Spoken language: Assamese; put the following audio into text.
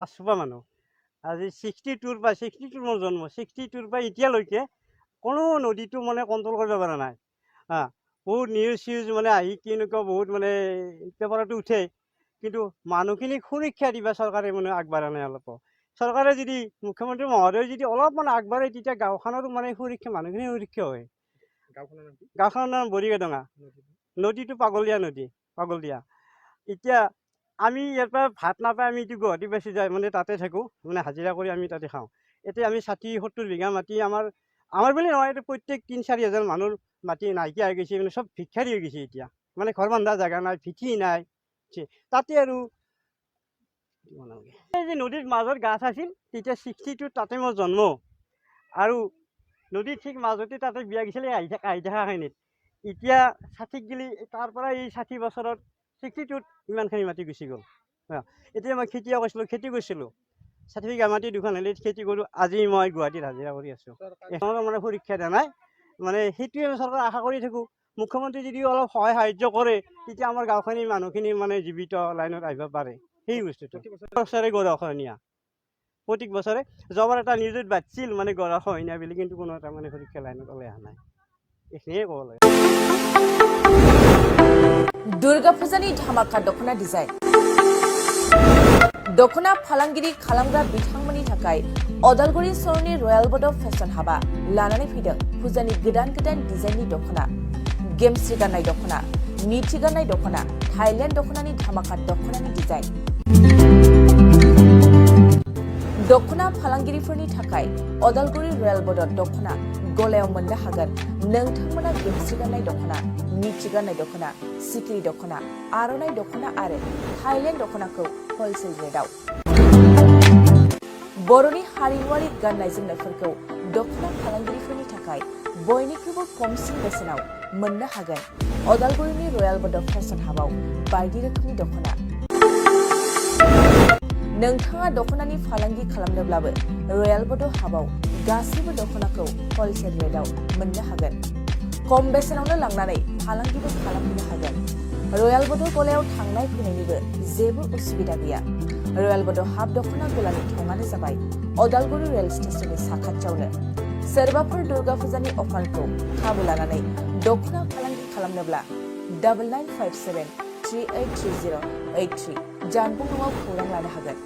আছবা মানুহ আজি 62 পৰা 62 মোৰ জন্ম 62 পৰা এতিয়ালৈকে কোনো নদীটো মানে কণ্ট্ৰল কৰিব পৰা নাই বহুত নিউজ চিউজ মানে আহি কেনেকুৱা বহুত মানে পেপাৰতো উঠে কিন্তু মানুহখিনিক সুৰক্ষা দিবা চৰকাৰে মানে আগবাঢ়া নাই অলপ চৰকাৰে যদি মুখ্যমন্ত্ৰী মহোদয়ে যদি অলপমান আগবাঢ়ে তেতিয়া গাঁওখনৰো মানে সুৰক্ষা মানুহখিনি সুৰক্ষা হয় গাঁওখনৰ নাম বৰিগাডঙা নদীটো পাগলীয়া নদী পাগলীয়া এতিয়া আমি ইয়াৰ পৰা ভাত নাপাই আমি এইটো গুৱাহাটী বাছি যায় মানে তাতে থাকোঁ মানে হাজিৰা কৰি আমি তাতে খাওঁ এতিয়া আমি 60-70 বিঘা মাটি আমাৰ বুলি নহয় এইটো প্ৰত্যেক 3-4 হাজাৰ মানুহৰ মাটি নাইকিয়া হৈ গৈছে মানে চব ভিক্ষাৰী হৈ গৈছে এতিয়া মানে ঘৰ বন্ধা জেগা নাই ভিঠি নাই তাতে আৰু এই যে নদীৰ মাজত গাছ আছিল তেতিয়া 62 তাতে মোৰ জন্ম আৰু নদীৰ ঠিক মাজতে তাতে বিয়া গৈছিলে আহি থকা খিনিত এতিয়া 60 গিলি তাৰ পৰা এই 60 বছৰত 62 ইমানখিনি মাটি গুচি গ'ল এতিয়া মই খেতিয়ক আছিলোঁ খেতি কৰিছিলোঁ 60 বিঘা মাটি দুখন হ'লে খেতি কৰোঁ আজি মই গুৱাহাটীত হাজিৰা কৰি আছোঁ এখনৰ মানে সুৰক্ষা দিয়া নাই মানে সেইটোৱে আমি চৰকাৰ আশা কৰি থাকোঁ মুখ্যমন্ত্ৰী যদি অলপ সহায় সাহায্য কৰে তেতিয়া আমাৰ গাঁওখনি মানুহখিনি মানে জীৱিত লাইনত আহিব পাৰে সেই বস্তুটো বছৰে গৰাখহনীয়া প্ৰত্যেক বছৰে যোৱাবাৰ এটা নিউজত বাঢ়িছিল মানে গৰাখহনীয়া বুলি কিন্তু কোনো এটা মানে সুৰক্ষা লাইনত ওলাই অহা নাই এইখিনিয়ে ক'ব লাগে দুৰ্গা পূজানি ধামাকা দখনা ডিজাইন दखना फालांगिरि खालामग्रा बिथांमोननि थाखाय अदालगुरि सरनि रयेल बड फेशन हाबा लानानै फैदों फुजानि गोदान डिजाइननि दखना गेमस्रि गाननाय दखना मीठी गाननाय दखना थाइलेण्ड दखनानि धामाका दखनानि डिजाइन दखना फालांगिरिफोरनि थाखाय अदालगुरि रयेल बड दखना गलायाव मोननो हागोन नोंथांमोना गेमस्रि गाननाय दखना मीठी गाननाय दखना सिखिरि दखना आर'नाइ दखना आरो थाइलेण्ड दखनाखौ होलसेल रेटआव बर'नि हारिमुआरि गाननाय जोमनायफोरखौ दखना फालांगिरिफोरनि थाखाय बयनिख्रुइबो खमसिन बेसेनाव मोननो हागोन अदालगुरिनि रयेल बड फेशन हाबाव बायदि रोखोमनि दखना नोंथाङा दखनानि फालांगि खालामनोब्लाबो रयेल बड हाबाव गासैबो दखनाखौ होलसेल रेटआव मोननो हागोन खम बेसेनावनो लांनानै फालांगिबो खालामनो हागोन रयेल बड गलायाव थांनाय फैनायनिबो जेबो उसुबिदा गैया रयेल बड हाब दखना गलानि थंआनो जाबाय अदालगुरि रेल स्टेशननि साखाथियावनो सोरबाफोर दुर्गा फुजानि अफारखौ खाबु लानानै दखना फालांगि खालामनोब्ला 9957383083 जानबुं नङाव खौरां लानो हागोन